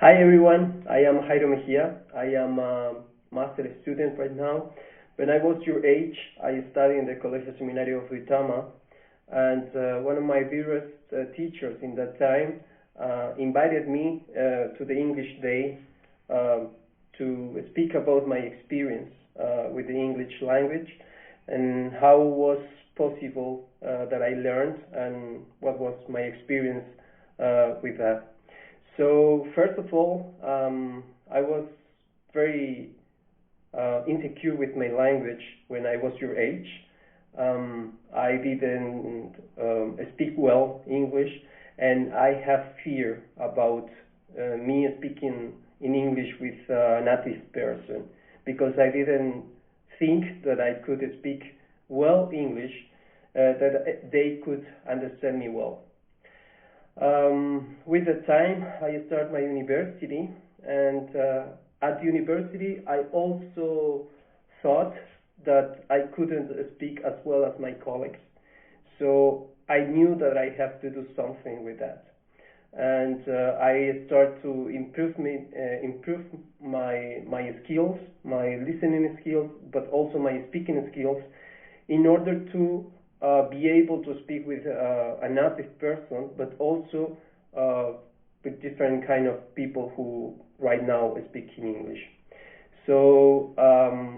Hi everyone, I am Jairo Mejia. I am a master student right now. When I was your age, I studied in the Colegio Seminario of Duitama, and one of my dearest teachers in that time invited me to the English Day to speak about my experience with the English language and how was possible that I learned and what was my experience with that. So first of all, I was very insecure with my language when I was your age. I didn't speak well English, and I have fear about me speaking in English with a native person because I didn't think that I could speak well English, that they could understand me well. With the time, I started my university, and at university, I also thought that I couldn't speak as well as my colleagues. So I knew that I have to do something with that, and I started to improve my skills, my listening skills, but also my speaking skills, in order to be able to speak with a native person, but also with different kind of people who right now speak in English. So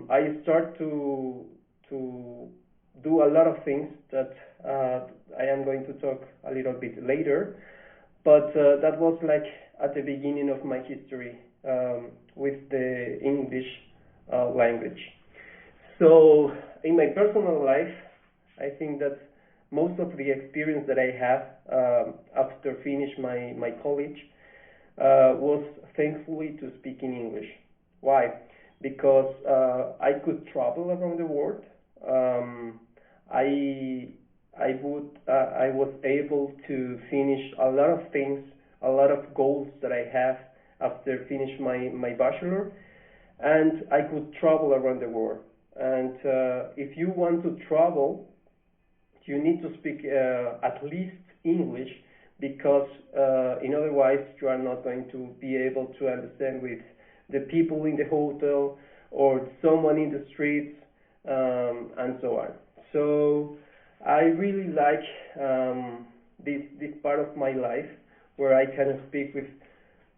I start to do a lot of things that I am going to talk a little bit later, but that was like at the beginning of my history with the English language. So in my personal life, I think that most of the experience that I have after finish my college was thankfully to speak in English. Why? Because I could travel around the world. I was able to finish a lot of things, a lot of goals that I have after finish my bachelor, and I could travel around the world. And if you want to travel, you need to speak at least English, because in otherwise you are not going to be able to understand with the people in the hotel or someone in the streets, and so on. So I really like this part of my life where I can speak with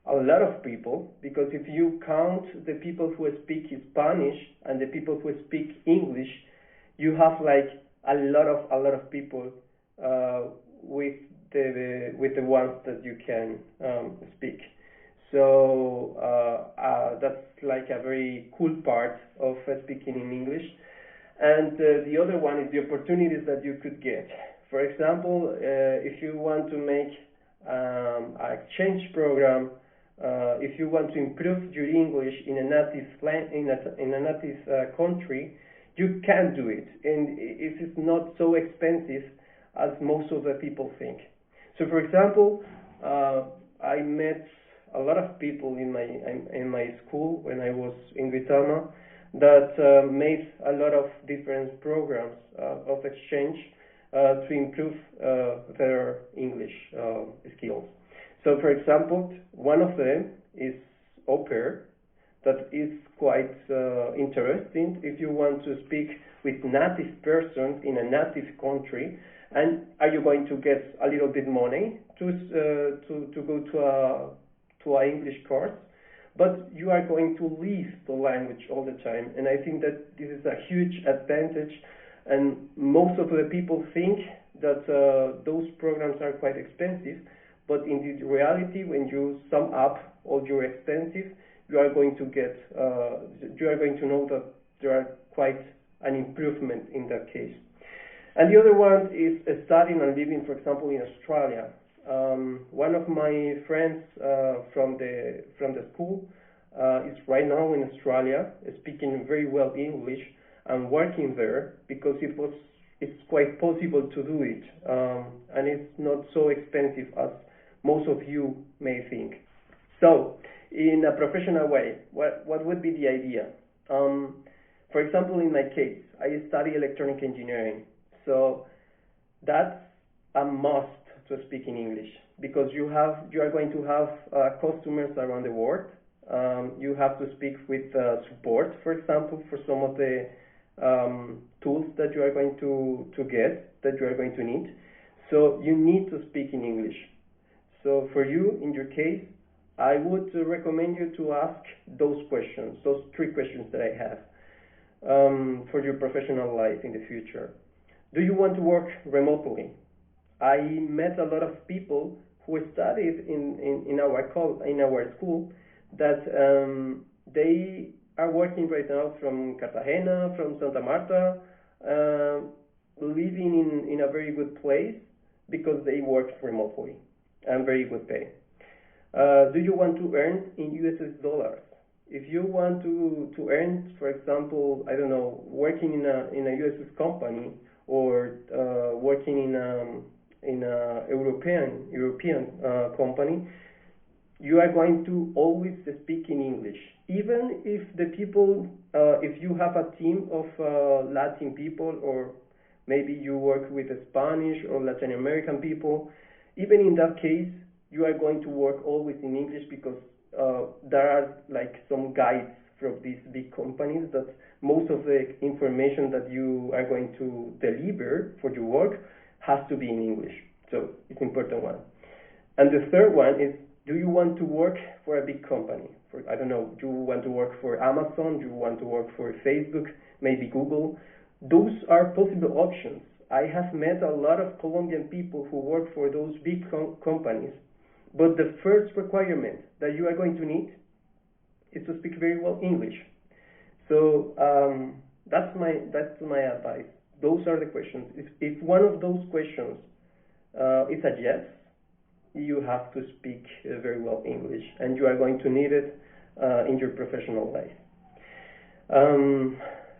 a lot of people, because if you count the people who speak Spanish and the people who speak English, you have like a lot of people with the ones that you can speak. So that's like a very cool part of speaking in English. And the other one is the opportunities that you could get. For example, if you want to make an exchange program, if you want to improve your English in a native country, you can do it, and it is not so expensive as most of the people think. So, for example, I met a lot of people in my school when I was in Duitama that made a lot of different programs of exchange to improve their English skills. So, for example, one of them is au pair. That is quite interesting if you want to speak with native persons in a native country. And are you going to get a little bit money to go to a English course? But you are going to live the language all the time, and I think that this is a huge advantage. And most of the people think that those programs are quite expensive, but in the reality, when you sum up all your expenses, you are going to know that there are quite an improvement in that case. And the other one is studying and living, for example, in Australia. One of my friends from the school is right now in Australia, speaking very well English and working there, because it's quite possible to do it, and it's not so expensive as most of you may think. So, in a professional way, what would be the idea? For example, in my case, I study electronic engineering, so that's a must to speak in English because you are going to have customers around the world. You have to speak with support, for example, for some of the tools that you are going to get, that you are going to need. So you need to speak in English. So for you, in your case, I would recommend you to ask those questions, those 3 questions that I have for your professional life in the future. Do you want to work remotely? I met a lot of people who studied in our school that they are working right now from Cartagena, from Santa Marta, living in a very good place because they work remotely and very good pay. Do you want to earn in US dollars? If you want to earn, for example, I don't know, working in a US company or working in a European company, you are going to always speak in English. Even if the people, if you have a team of Latin people, or maybe you work with Spanish or Latin American people, even in that case, you are going to work always in English because there are like some guides from these big companies that most of the information that you are going to deliver for your work has to be in English. So it's an important one. And the third one is, do you want to work for a big company? I don't know, do you want to work for Amazon? Do you want to work for Facebook? Maybe Google? Those are possible options. I have met a lot of Colombian people who work for those big companies, but the first requirement that you are going to need is to speak very well English. So that's my advice. Those are the questions. If one of those questions is a yes, you have to speak very well English, and you are going to need it in your professional life.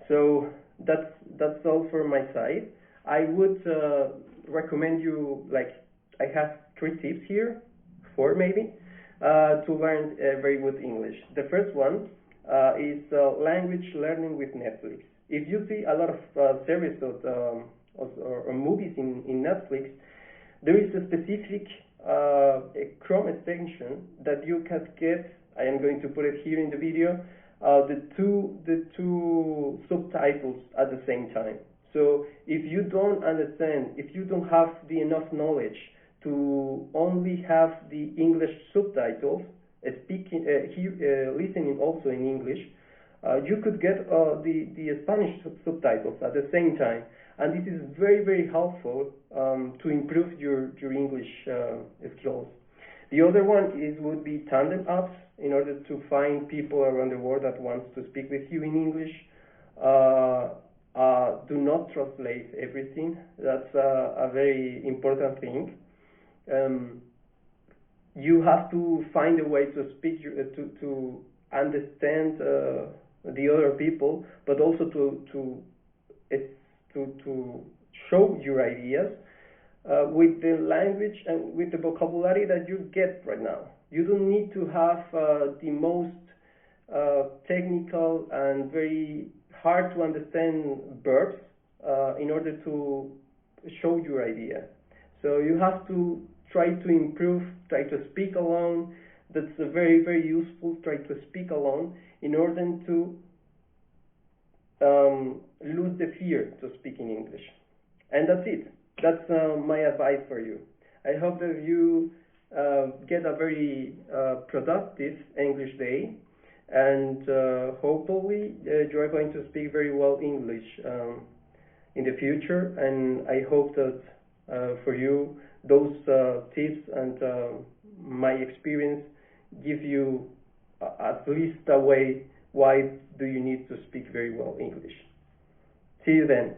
So that's all for my side. I would recommend you, like, I have 3 tips here, 4 maybe, to learn very good English. The first one is language learning with Netflix. If you see a lot of series or movies in Netflix, there is a specific Chrome extension that you can get. I am going to put it here in the video. The two subtitles at the same time. So if you don't understand, if you don't have the enough knowledge to only have the English subtitles, listening also in English, you could get the Spanish subtitles at the same time, and this is very, very helpful to improve your English skills. The other one would be Tandem apps, in order to find people around the world that wants to speak with you in English. Do not translate everything. That's a very important thing. You have to find a way to speak, to understand the other people, but also to show your ideas with the language and with the vocabulary that you get right now. You don't need to have the most technical and very hard to understand verbs in order to show your idea. So you have to try to improve, try to speak alone. That's very, very useful. Try to speak alone in order to lose the fear to speak in English. And that's it. That's my advice for you. I hope that you get a very productive English day, and hopefully you are going to speak very well English in the future. And I hope that for you those tips and my experience give you at least a way why do you need to speak very well English. See you then.